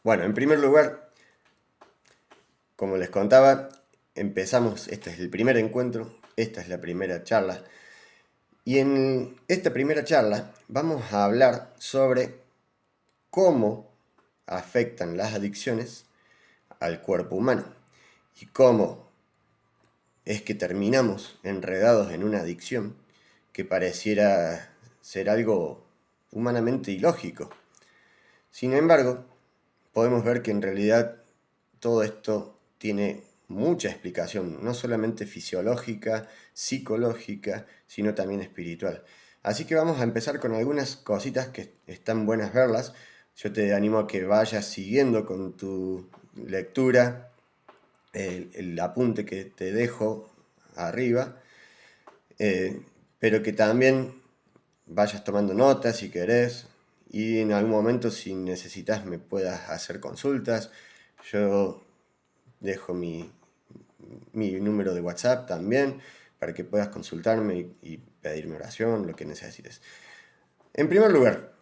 Bueno, en primer lugar, como les contaba, empezamos, este es el primer encuentro, esta es la primera charla. Y en esta primera charla vamos a hablar sobre cómo afectan las adicciones al cuerpo humano y cómo es que terminamos enredados en una adicción que pareciera ser algo humanamente ilógico. Sin embargo, podemos ver que en realidad todo esto tiene mucha explicación, no solamente fisiológica, psicológica, sino también espiritual. Así que vamos a empezar con algunas cositas que están buenas verlas. Yo te animo a que vayas siguiendo con tu lectura el apunte que te dejo arriba, eh, pero que también vayas tomando notas si querés y en algún momento si necesitas me puedas hacer consultas. Yo dejo mi número de WhatsApp también para que puedas consultarme y pedirme oración, lo que necesites. En primer lugar,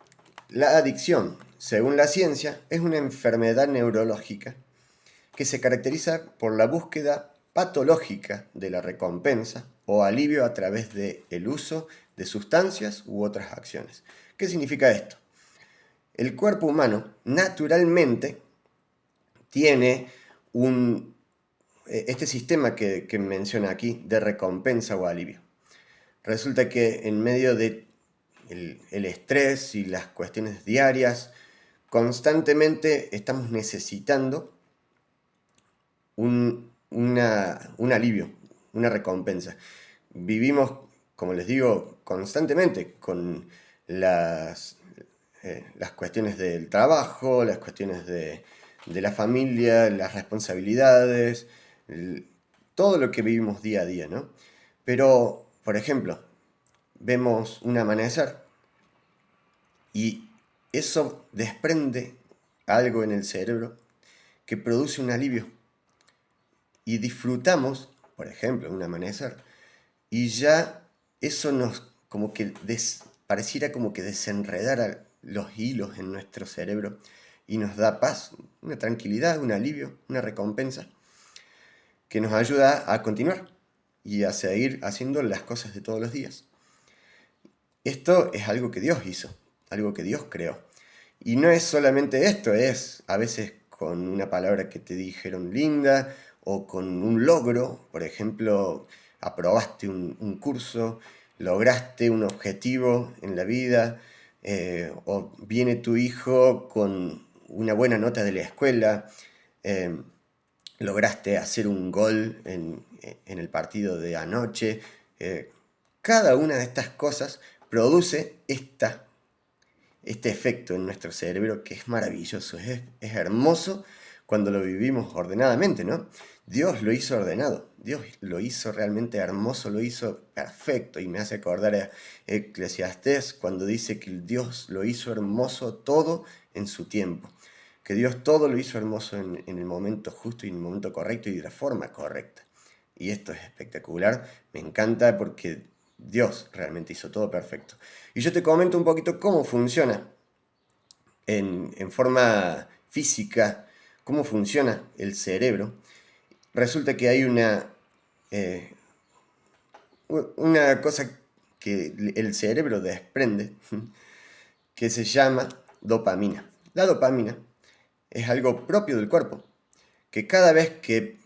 la adicción, según la ciencia, es una enfermedad neurológica que se caracteriza por la búsqueda patológica de la recompensa o alivio a través del uso de sustancias u otras acciones. ¿Qué significa esto? El cuerpo humano naturalmente tiene este sistema que menciona aquí de recompensa o alivio. Resulta que en medio de el estrés y las cuestiones diarias, constantemente estamos necesitando un alivio, una recompensa. Vivimos, como les digo, constantemente con las cuestiones del trabajo, las cuestiones de la familia, las responsabilidades, todo lo que vivimos día a día, ¿no? Pero, por ejemplo, vemos un amanecer y eso desprende algo en el cerebro que produce un alivio y disfrutamos, por ejemplo, un amanecer, y ya eso nos como que pareciera como que desenredara los hilos en nuestro cerebro y nos da paz, una tranquilidad, un alivio, una recompensa que nos ayuda a continuar y a seguir haciendo las cosas de todos los días. Esto es algo que Dios hizo, algo que Dios creó. Y no es solamente esto, es a veces con una palabra que te dijeron linda o con un logro, por ejemplo, aprobaste un curso, lograste un objetivo en la vida, o viene tu hijo con una buena nota de la escuela, eh, lograste hacer un gol en el partido de anoche. eh, Cada una de estas cosas produce este efecto en nuestro cerebro que es maravilloso, es hermoso cuando lo vivimos ordenadamente, ¿no? Dios lo hizo ordenado, Dios lo hizo realmente hermoso, lo hizo perfecto y me hace acordar a Eclesiastés cuando dice que Dios lo hizo hermoso todo en su tiempo, que Dios todo lo hizo hermoso en el momento justo y en el momento correcto y de la forma correcta. Y esto es espectacular, me encanta porque Dios realmente hizo todo perfecto. Y yo te comento un poquito cómo funciona en forma física, cómo funciona el cerebro. Resulta que hay eh, una cosa que el cerebro desprende que se llama dopamina. La dopamina es algo propio del cuerpo, que cada vez que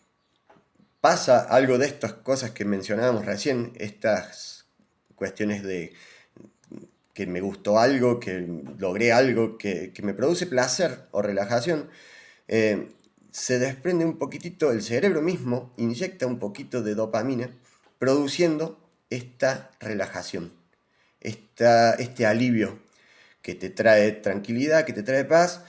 pasa algo de estas cosas que mencionábamos recién, estas cuestiones de que me gustó algo, que logré algo, que me produce placer o relajación, eh, se desprende un poquitito, el cerebro mismo inyecta un poquito de dopamina, produciendo esta relajación, este alivio que te trae tranquilidad, que te trae paz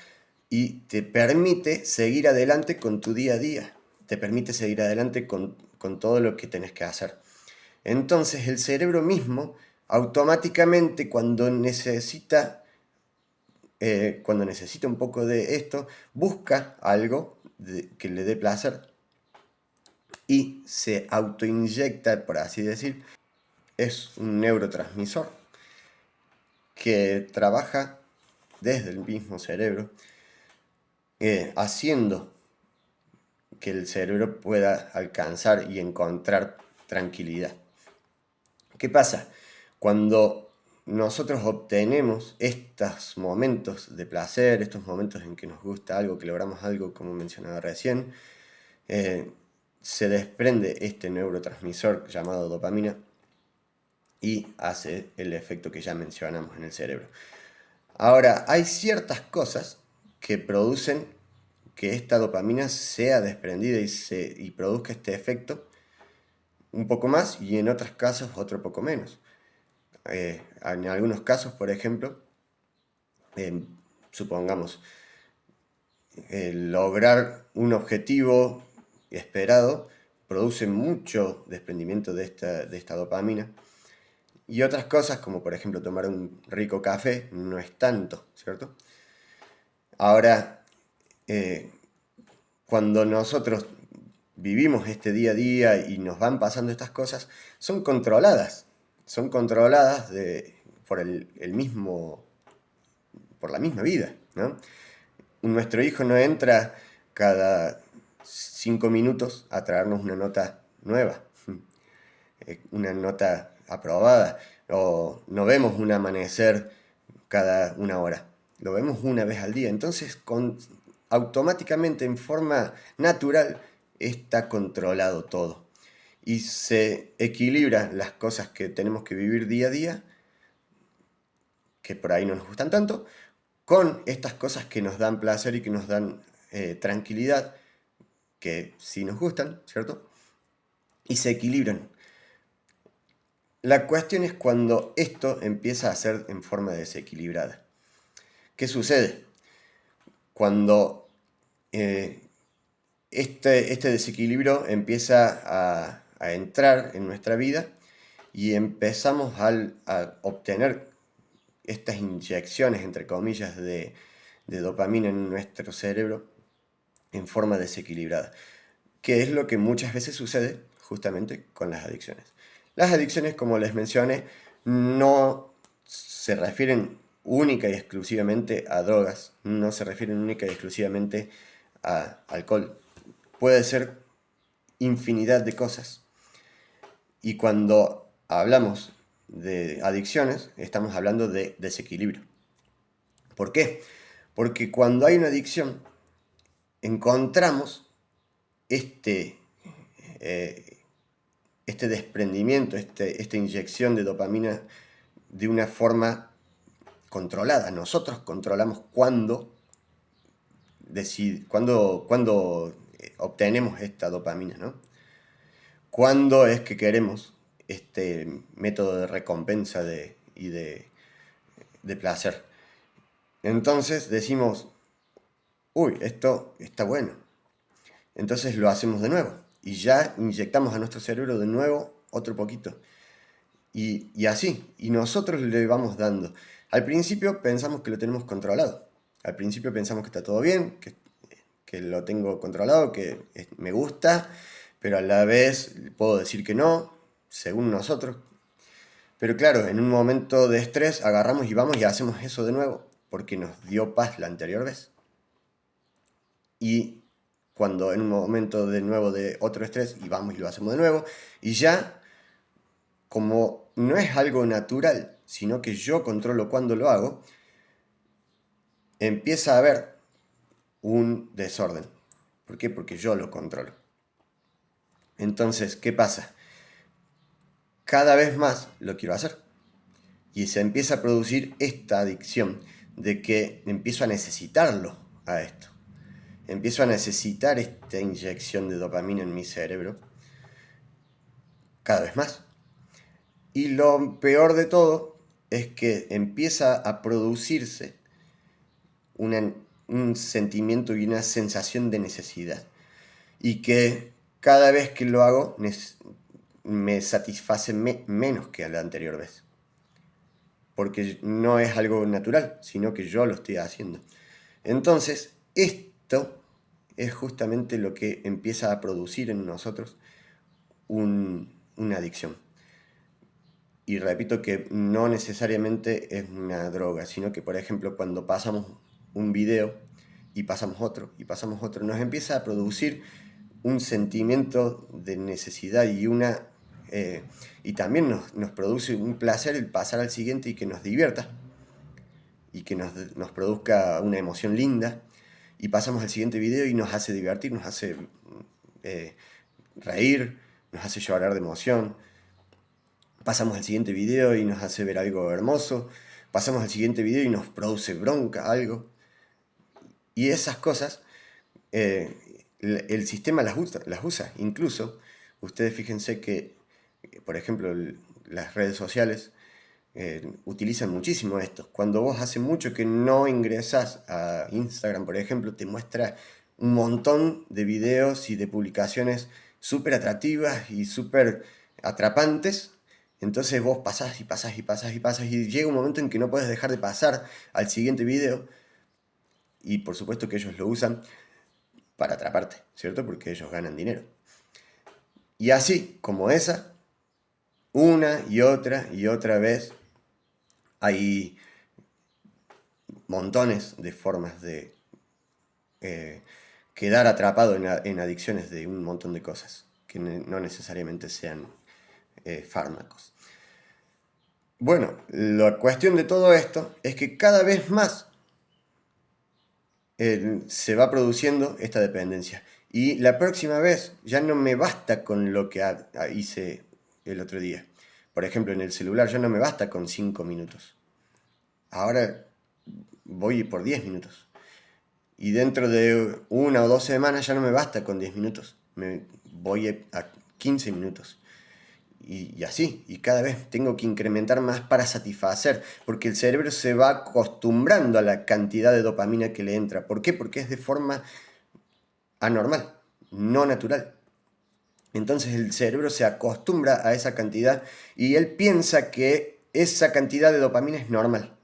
y te permite seguir adelante con tu día a día, te permite seguir adelante con todo lo que tenés que hacer. Entonces el cerebro mismo automáticamente cuando necesita un poco de esto, busca algo que le dé placer y se autoinyecta, por así decir, es un neurotransmisor que trabaja desde el mismo cerebro haciendo que el cerebro pueda alcanzar y encontrar tranquilidad. ¿Qué pasa? Cuando nosotros obtenemos estos momentos de placer, estos momentos en que nos gusta algo, que logramos algo, como mencionaba recién, eh, se desprende este neurotransmisor llamado dopamina y hace el efecto que ya mencionamos en el cerebro. Ahora, hay ciertas cosas que producen que esta dopamina sea desprendida y produzca este efecto un poco más y en otros casos otro poco menos. En algunos casos, por ejemplo, eh, supongamos, lograr un objetivo esperado produce mucho desprendimiento de esta dopamina. Y otras cosas, como por ejemplo tomar un rico café, no es tanto, ¿cierto? Ahora, eh, cuando nosotros vivimos este día a día y nos van pasando estas cosas, son controladas por por la misma vida, ¿no? Nuestro hijo no entra cada 5 minutos a traernos una nota nueva, una nota aprobada, o no vemos un amanecer cada una hora, lo vemos una vez al día. Entonces, automáticamente, en forma natural, está controlado todo. Y se equilibran las cosas que tenemos que vivir día a día, que por ahí no nos gustan tanto, con estas cosas que nos dan placer y que nos dan tranquilidad, que sí nos gustan, ¿cierto? Y se equilibran. La cuestión es cuando esto empieza a ser en forma desequilibrada. ¿Qué sucede? Cuando este desequilibrio empieza a entrar en nuestra vida y empezamos a obtener estas inyecciones, entre comillas, de dopamina en nuestro cerebro en forma desequilibrada, que es lo que muchas veces sucede justamente con las adicciones. Las adicciones, como les mencioné, no se refieren única y exclusivamente a drogas, no se refieren única y exclusivamente a alcohol. Puede ser infinidad de cosas. Y cuando hablamos de adicciones, estamos hablando de desequilibrio. ¿Por qué? Porque cuando hay una adicción, encontramos este, eh, este desprendimiento, esta inyección de dopamina de una forma controlada. Nosotros controlamos cuándo obtenemos esta dopamina, ¿no? Cuándo es que queremos este método de recompensa de placer. Entonces decimos, uy, esto está bueno. Entonces lo hacemos de nuevo y ya inyectamos a nuestro cerebro de nuevo otro poquito. Y así, y nosotros le vamos dando. Al principio pensamos que lo tenemos controlado. Al principio pensamos que está todo bien, que lo tengo controlado, que me gusta, pero a la vez puedo decir que no, según nosotros. Pero claro, en un momento de estrés agarramos y vamos y hacemos eso de nuevo, porque nos dio paz la anterior vez. Y cuando en un momento de nuevo de otro estrés y vamos y lo hacemos de nuevo, y ya como no es algo natural, sino que yo controlo cuando lo hago, empieza a haber un desorden. ¿Por qué? Porque yo lo controlo. Entonces, ¿qué pasa? Cada vez más lo quiero hacer. Y se empieza a producir esta adicción de que empiezo a necesitarlo a esto. Empiezo a necesitar esta inyección de dopamina en mi cerebro cada vez más. Y lo peor de todo es que empieza a producirse un sentimiento y una sensación de necesidad. Y que cada vez que lo hago me satisface menos que la anterior vez. Porque no es algo natural, sino que yo lo estoy haciendo. Entonces, esto es justamente lo que empieza a producir en nosotros una adicción. Y repito que no necesariamente es una droga, sino que, por ejemplo, cuando pasamos un video y pasamos otro. Nos empieza a producir un sentimiento de necesidad y también nos produce un placer el pasar al siguiente y que nos divierta y que nos produzca una emoción linda. Y pasamos al siguiente video y nos hace divertir, nos hace eh, reír, nos hace llorar de emoción. Pasamos al siguiente video y nos hace ver algo hermoso. Pasamos al siguiente video y nos produce bronca, algo. Y esas cosas, eh, el sistema las usa. Incluso, ustedes fíjense que, por ejemplo, las redes sociales utilizan muchísimo esto. Cuando vos hace mucho que no ingresás a Instagram, por ejemplo, te muestra un montón de videos y de publicaciones súper atractivas y súper atrapantes. Entonces vos pasás y pasás y pasás y pasás y llega un momento en que no puedes dejar de pasar al siguiente video y por supuesto que ellos lo usan para atraparte, ¿cierto? Porque ellos ganan dinero. Y así como esa, una y otra vez hay montones de formas de quedar atrapado en adicciones de un montón de cosas, que no necesariamente sean fármacos. Bueno, la cuestión de todo esto es que cada vez más se va produciendo esta dependencia. Y la próxima vez ya no me basta con lo que hice el otro día. Por ejemplo, en el celular ya no me basta con 5 minutos. Ahora voy por 10 minutos. Y dentro de 1 o 2 semanas ya no me basta con 10 minutos. Me voy a 15 minutos. Y así, y cada vez tengo que incrementar más para satisfacer, porque el cerebro se va acostumbrando a la cantidad de dopamina que le entra. ¿Por qué? Porque es de forma anormal, no natural. Entonces el cerebro se acostumbra a esa cantidad y él piensa que esa cantidad de dopamina es normal.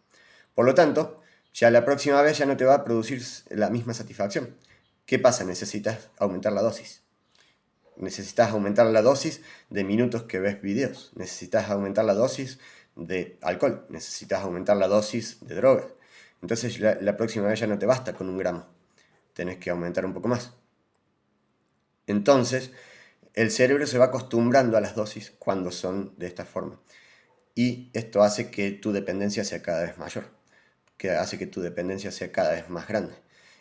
Por lo tanto, ya la próxima vez ya no te va a producir la misma satisfacción. ¿Qué pasa? Necesitas aumentar la dosis. Necesitas aumentar la dosis de minutos que ves videos. Necesitas aumentar la dosis de alcohol. Necesitas aumentar la dosis de drogas. Entonces la próxima vez ya no te basta con 1 gramo. Tenés que aumentar un poco más. Entonces, el cerebro se va acostumbrando a las dosis cuando son de esta forma. Y esto hace que tu dependencia sea cada vez mayor, que hace que tu dependencia sea cada vez más grande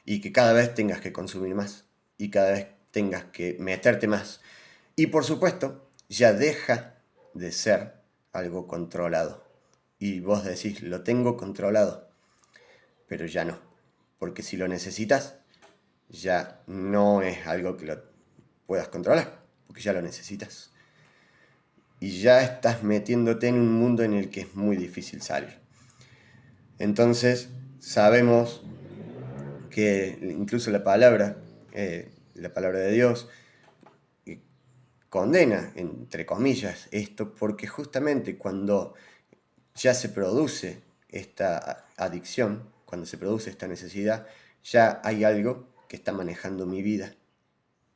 y que cada vez tengas que consumir más y cada vez tengas que meterte más. Y por supuesto, ya deja de ser algo controlado. Y vos decís, lo tengo controlado, pero ya no. Porque si lo necesitas, ya no es algo que lo puedas controlar, porque ya lo necesitas. Y ya estás metiéndote en un mundo en el que es muy difícil salir. Entonces, sabemos que incluso la palabra de Dios, condena, entre comillas, esto, porque justamente cuando ya se produce esta adicción, cuando se produce esta necesidad, ya hay algo que está manejando mi vida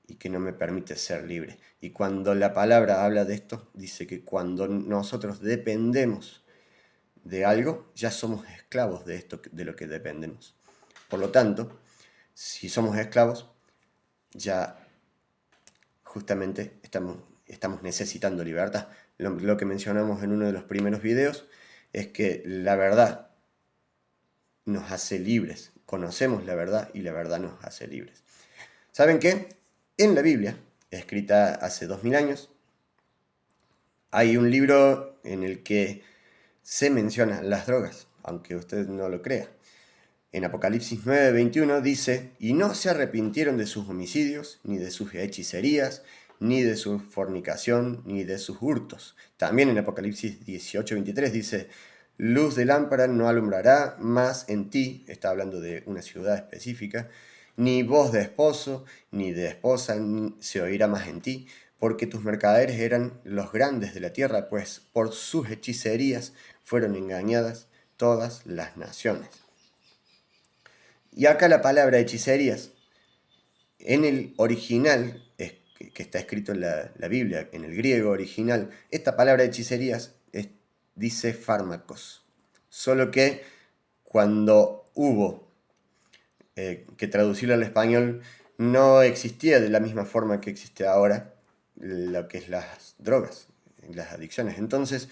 y que no me permite ser libre. Y cuando la palabra habla de esto, dice que cuando nosotros dependemos de algo, ya somos esclavos de esto, de lo que dependemos. Por lo tanto, si somos esclavos, ya justamente estamos necesitando libertad. Lo que mencionamos en uno de los primeros videos es que la verdad nos hace libres. Conocemos la verdad y la verdad nos hace libres. ¿Saben qué? En la Biblia, escrita hace 2000 años, hay un libro en el que se mencionan las drogas, aunque usted no lo crea. En Apocalipsis 9:21 dice, y no se arrepintieron de sus homicidios, ni de sus hechicerías, ni de su fornicación, ni de sus hurtos. También en Apocalipsis 18:23 dice, luz de lámpara no alumbrará más en ti, está hablando de una ciudad específica, ni voz de esposo, ni de esposa se oirá más en ti, porque tus mercaderes eran los grandes de la tierra, pues por sus hechicerías fueron engañadas todas las naciones. Y acá la palabra hechicerías, en el original, que está escrito en la Biblia, en el griego original, esta palabra hechicerías dice fármacos. Solo que cuando hubo que traducirlo al español no existía de la misma forma que existe ahora lo que es las drogas, las adicciones. Entonces,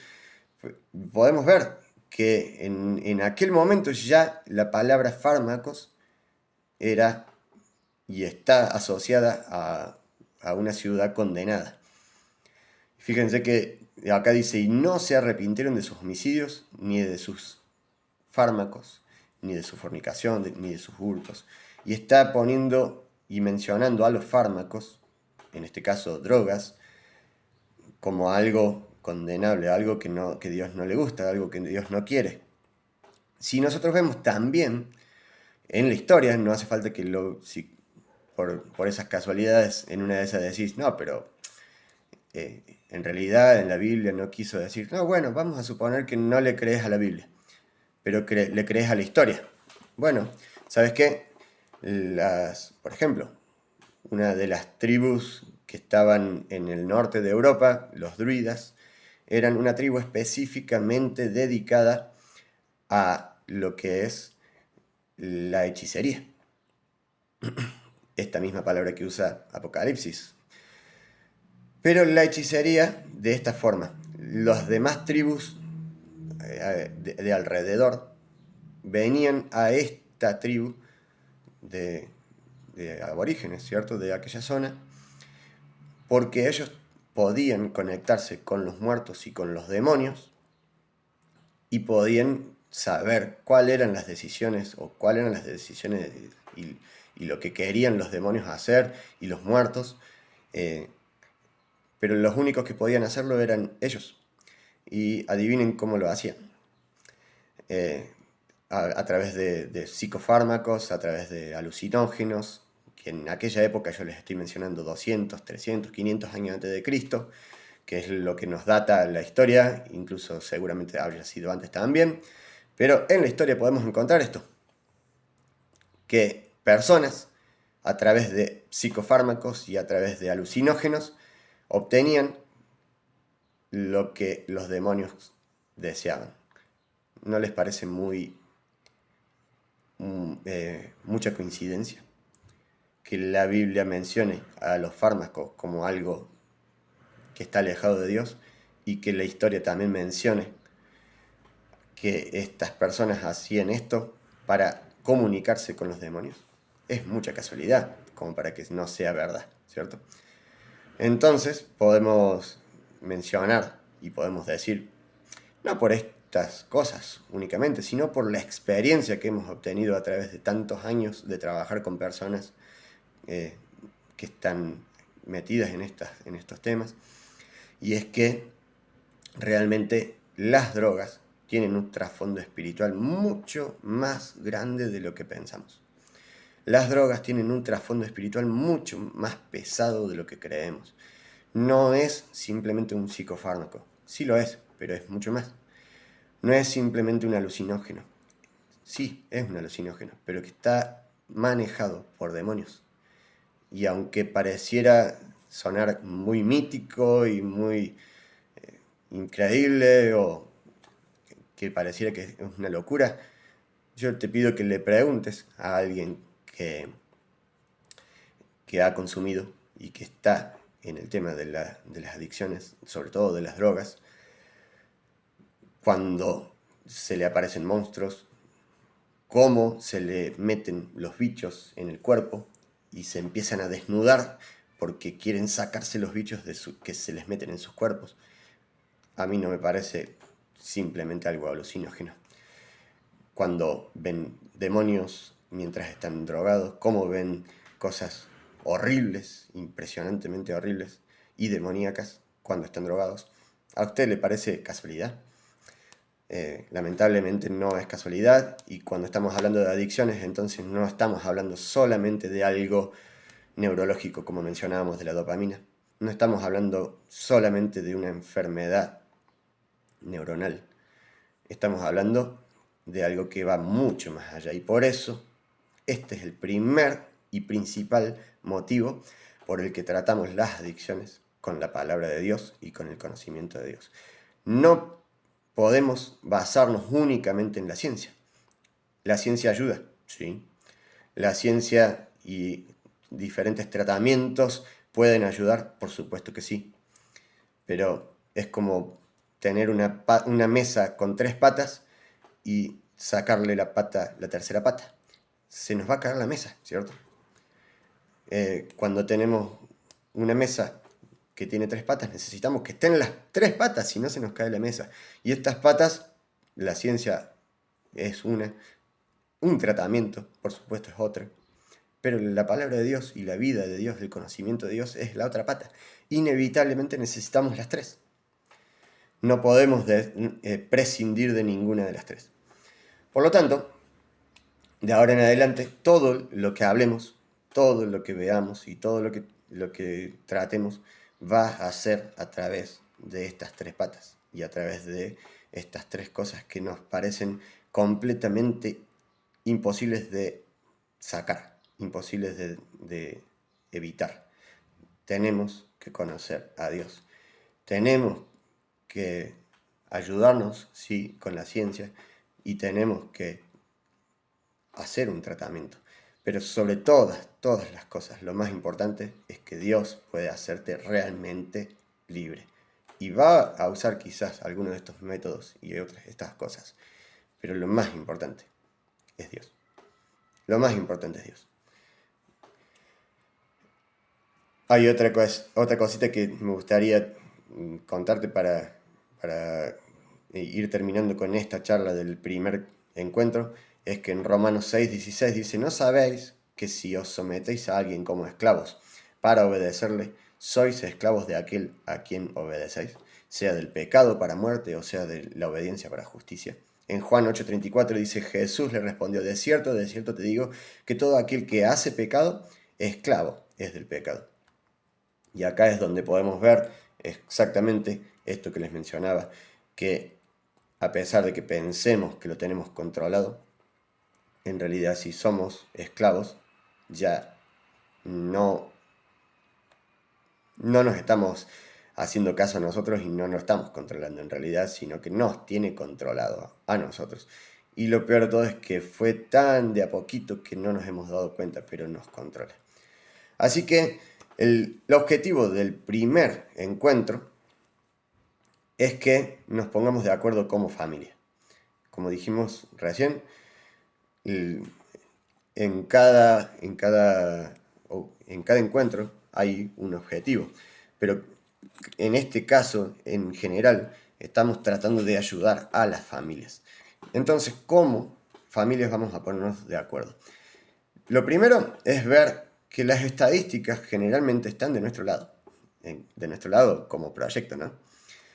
podemos ver que en aquel momento ya la palabra fármacos era y está asociada a una ciudad condenada. Fíjense que acá dice, y no se arrepintieron de sus homicidios, ni de sus fármacos, ni de su fornicación, ni de sus hurtos. Y está poniendo y mencionando a los fármacos, en este caso drogas, como algo condenable, algo que Dios no le gusta, algo que Dios no quiere. Si nosotros vemos también en la historia, no hace falta que si por esas casualidades en una de esas decís, no, pero en realidad en la Biblia no quiso decir, no, bueno, vamos a suponer que no le crees a la Biblia, pero le crees a la historia. Bueno, ¿sabes qué? Por ejemplo, una de las tribus que estaban en el norte de Europa, los druidas, eran una tribu específicamente dedicada a lo que es la hechicería. Esta misma palabra que usa Apocalipsis. Pero la hechicería de esta forma. Las demás tribus de alrededor venían a esta tribu de, de aborígenes, ¿cierto? De aquella zona, porque ellos podían conectarse con los muertos y con los demonios y podían saber cuáles eran las decisiones o cuáles eran las decisiones y lo que querían los demonios hacer y los muertos, pero los únicos que podían hacerlo eran ellos. Y adivinen cómo lo hacían. Eh, a través de psicofármacos, a través de alucinógenos, que en aquella época yo les estoy mencionando 200, 300, 500 años antes de Cristo, que es lo que nos data la historia, incluso seguramente habría sido antes también, pero en la historia podemos encontrar esto, que personas a través de psicofármacos y a través de alucinógenos obtenían lo que los demonios deseaban. ¿No les parece mucha coincidencia que la Biblia mencione a los fármacos como algo que está alejado de Dios y que la historia también mencione que estas personas hacían esto para comunicarse con los demonios? Es mucha casualidad como para que no sea verdad, ¿cierto? Entonces podemos mencionar y podemos decir, no por estas cosas únicamente, sino por la experiencia que hemos obtenido a través de tantos años de trabajar con personas que están metidas en estos temas, y es que realmente las drogas tienen un trasfondo espiritual mucho más grande de lo que pensamos. Las drogas tienen un trasfondo espiritual mucho más pesado de lo que creemos. No es simplemente un psicofármaco, sí lo es, pero es mucho más. No es simplemente un alucinógeno, sí, es un alucinógeno, pero que está manejado por demonios. Y aunque pareciera sonar muy mítico y muy increíble o que pareciera que es una locura, yo te pido que le preguntes a alguien que ha consumido y que está en el tema de las adicciones, sobre todo de las drogas, cuando se le aparecen monstruos, cómo se le meten los bichos en el cuerpo y se empiezan a desnudar porque quieren sacarse los bichos que se les meten en sus cuerpos. A mí no me parece simplemente algo alucinógeno. Cuando ven demonios mientras están drogados, cómo ven cosas horribles, impresionantemente horribles y demoníacas cuando están drogados. ¿A usted le parece casualidad? Lamentablemente no es casualidad, y cuando estamos hablando de adicciones, entonces no estamos hablando solamente de algo neurológico, como mencionábamos de la dopamina. No estamos hablando solamente de una enfermedad neuronal. Estamos hablando de algo que va mucho más allá, y por eso este es el primer y principal motivo por el que tratamos las adicciones con la palabra de Dios y con el conocimiento de Dios. No podemos basarnos únicamente en la ciencia. La ciencia ayuda, sí. la ciencia y diferentes tratamientos pueden ayudar, por supuesto que sí, pero es como tener una mesa con 3 patas y sacarle la tercera pata. Se nos va a caer la mesa, ¿cierto? Cuando tenemos una mesa que tiene 3 patas, necesitamos que estén las 3 patas, si no se nos cae la mesa. Y estas patas, la ciencia es un tratamiento, por supuesto es otra, pero la palabra de Dios y la vida de Dios, el conocimiento de Dios es la otra pata. Inevitablemente necesitamos las 3. No podemos prescindir de ninguna de las 3. Por lo tanto, de ahora en adelante, todo lo que hablemos, todo lo que veamos y todo lo que tratemos va a ser a través de estas 3 patas y a través de estas 3 cosas que nos parecen completamente imposibles de sacar, imposibles de evitar. Tenemos que conocer a Dios. Tenemos que ayudarnos, sí, con la ciencia y tenemos que hacer un tratamiento. Pero sobre todas las cosas, lo más importante es que Dios puede hacerte realmente libre. Y va a usar quizás algunos de estos métodos y otras estas cosas. Pero lo más importante es Dios. Lo más importante es Dios. Hay otra cosita que me gustaría contarte para ir terminando con esta charla del primer encuentro. Es que en Romanos 6:16 dice: ¿no sabéis que si os sometéis a alguien como esclavos para obedecerle, sois esclavos de aquel a quien obedecéis, sea del pecado para muerte o sea de la obediencia para justicia? En Juan 8:34 dice: Jesús le respondió: de cierto te digo, que todo aquel que hace pecado, esclavo es del pecado. Y acá es donde podemos ver exactamente esto que les mencionaba, que a pesar de que pensemos que lo tenemos controlado, en realidad si somos esclavos, ya no, no nos estamos haciendo caso a nosotros y no nos estamos controlando en realidad, sino que nos tiene controlado a nosotros. Y lo peor de todo es que fue tan de a poquito que no nos hemos dado cuenta, pero nos controla. Así que el objetivo del primer encuentro es que nos pongamos de acuerdo como familia. Como dijimos recién, en cada encuentro hay un objetivo, pero en este caso, en general, estamos tratando de ayudar a las familias. Entonces, ¿cómo familias vamos a ponernos de acuerdo? Lo primero es ver que las estadísticas generalmente están de nuestro lado, como proyecto, ¿no?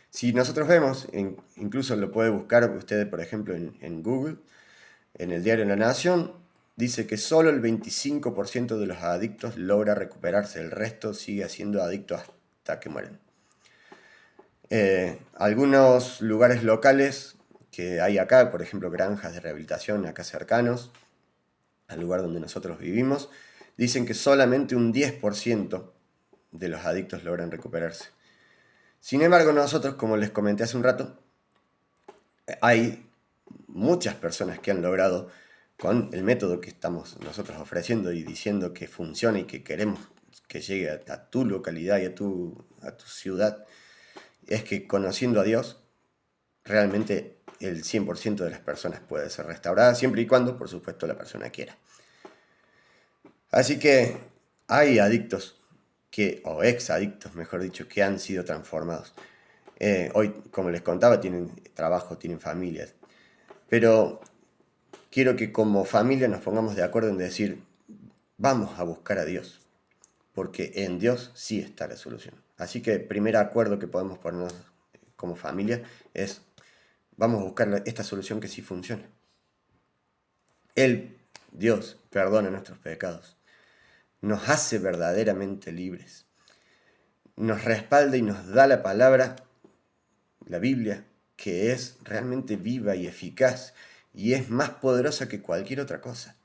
Si nosotros vemos, incluso lo puede buscar usted, por ejemplo, en Google, en el diario La Nación, dice que solo el 25% de los adictos logra recuperarse, el resto sigue siendo adicto hasta que mueren. Algunos lugares locales que hay acá, por ejemplo, granjas de rehabilitación acá cercanos al lugar donde nosotros vivimos, dicen que solamente un 10% de los adictos logran recuperarse. Sin embargo, nosotros, como les comenté hace un rato, hay muchas personas que han logrado, con el método que estamos nosotros ofreciendo y diciendo que funciona y que queremos que llegue a tu localidad y a tu ciudad, es que conociendo a Dios, realmente el 100% de las personas puede ser restaurada, siempre y cuando, por supuesto, la persona quiera. Así que hay adictos o ex-adictos, mejor dicho, que han sido transformados. Hoy, como les contaba, tienen trabajo, tienen familias. Pero quiero que como familia nos pongamos de acuerdo en decir: vamos a buscar a Dios, porque en Dios sí está la solución. Así que el primer acuerdo que podemos ponernos como familia es: vamos a buscar esta solución que sí funciona. Él, Dios, perdona nuestros pecados, nos hace verdaderamente libres, nos respalda y nos da la palabra, la Biblia, que es realmente viva y eficaz y es más poderosa que cualquier otra cosa.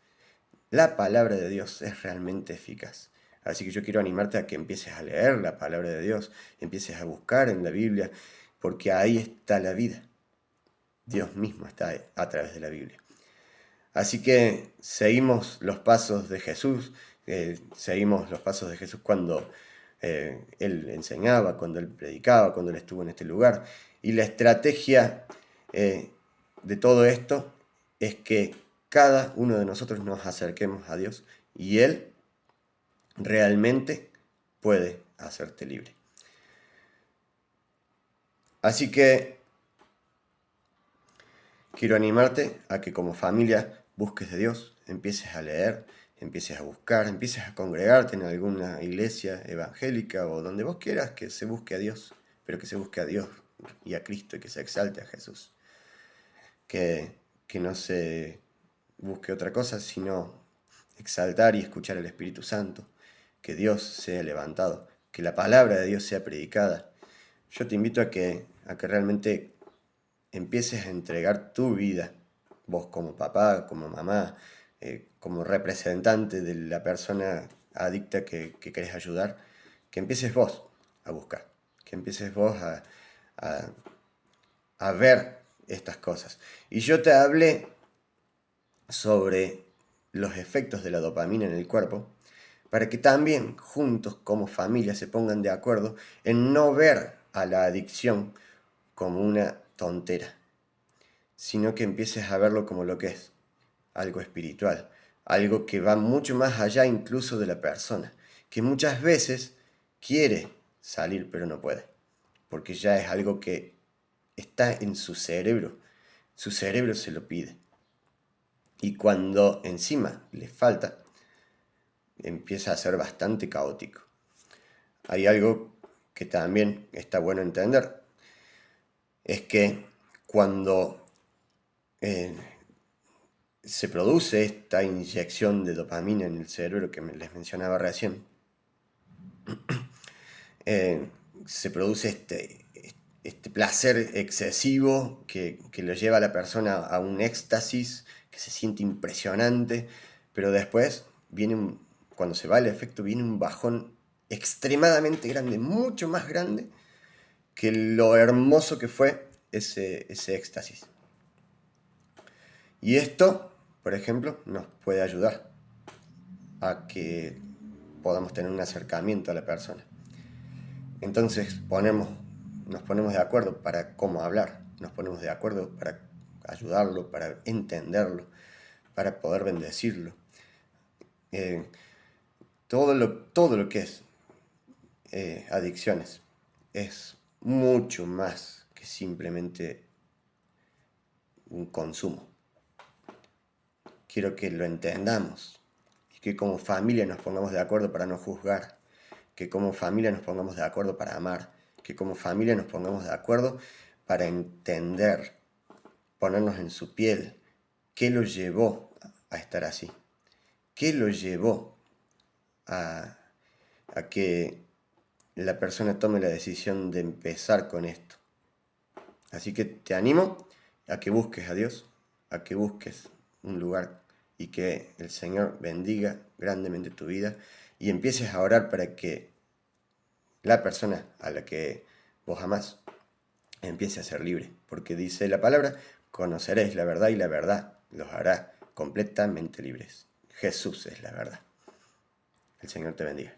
La palabra de Dios es realmente eficaz. Así que yo quiero animarte a que empieces a leer la palabra de Dios, empieces a buscar en la Biblia, porque ahí está la vida. Dios mismo está a través de la Biblia. Así que seguimos los pasos de Jesús, seguimos los pasos de Jesús cuando Él enseñaba, cuando Él predicaba, cuando Él estuvo en este lugar. Y la estrategia de todo esto es que cada uno de nosotros nos acerquemos a Dios y Él realmente puede hacerte libre. Así que quiero animarte a que como familia busques de Dios, empieces a leer, empieces a buscar, empieces a congregarte en alguna iglesia evangélica o donde vos quieras que se busque a Dios, pero que se busque a Dios y a Cristo y que se exalte a Jesús. Que no se busque otra cosa, sino exaltar y escuchar al Espíritu Santo, que Dios sea levantado, que la palabra de Dios sea predicada. Yo te invito a que realmente empieces a entregar tu vida, vos como papá, como mamá, como representante de la persona adicta que querés ayudar, que empieces vos a buscar, que empieces vos a, a ver estas cosas. Y yo te hablé sobre los efectos de la dopamina en el cuerpo, para que también juntos como familia se pongan de acuerdo en no ver a la adicción como una tontera, sino que empieces a verlo como lo que es, algo espiritual, algo que va mucho más allá incluso de la persona, que muchas veces quiere salir pero no puede, porque ya es algo que está en su cerebro se lo pide. Y cuando encima le falta, empieza a ser bastante caótico. Hay algo que también está bueno entender, es que cuando se produce esta inyección de dopamina en el cerebro que les mencionaba recién, se produce este placer excesivo que lo lleva a la persona a un éxtasis, que se siente impresionante, pero después cuando se va el efecto, viene un bajón extremadamente grande, mucho más grande que lo hermoso que fue ese éxtasis. Y esto, por ejemplo, nos puede ayudar a que podamos tener un acercamiento a la persona. Entonces nos ponemos de acuerdo para cómo hablar, nos ponemos de acuerdo para ayudarlo, para entenderlo, para poder bendecirlo. Todo lo que es adicciones es mucho más que simplemente un consumo. Quiero que lo entendamos y que como familia nos pongamos de acuerdo para no juzgar, que como familia nos pongamos de acuerdo para amar, que como familia nos pongamos de acuerdo para entender, ponernos en su piel, qué lo llevó a estar así, qué lo llevó a que la persona tome la decisión de empezar con esto. Así que te animo a que busques a Dios, a que busques un lugar y que el Señor bendiga grandemente tu vida y empieces a orar para que la persona a la que vos amás empiece a ser libre. Porque dice la palabra, conoceréis la verdad y la verdad los hará completamente libres. Jesús es la verdad. El Señor te bendiga.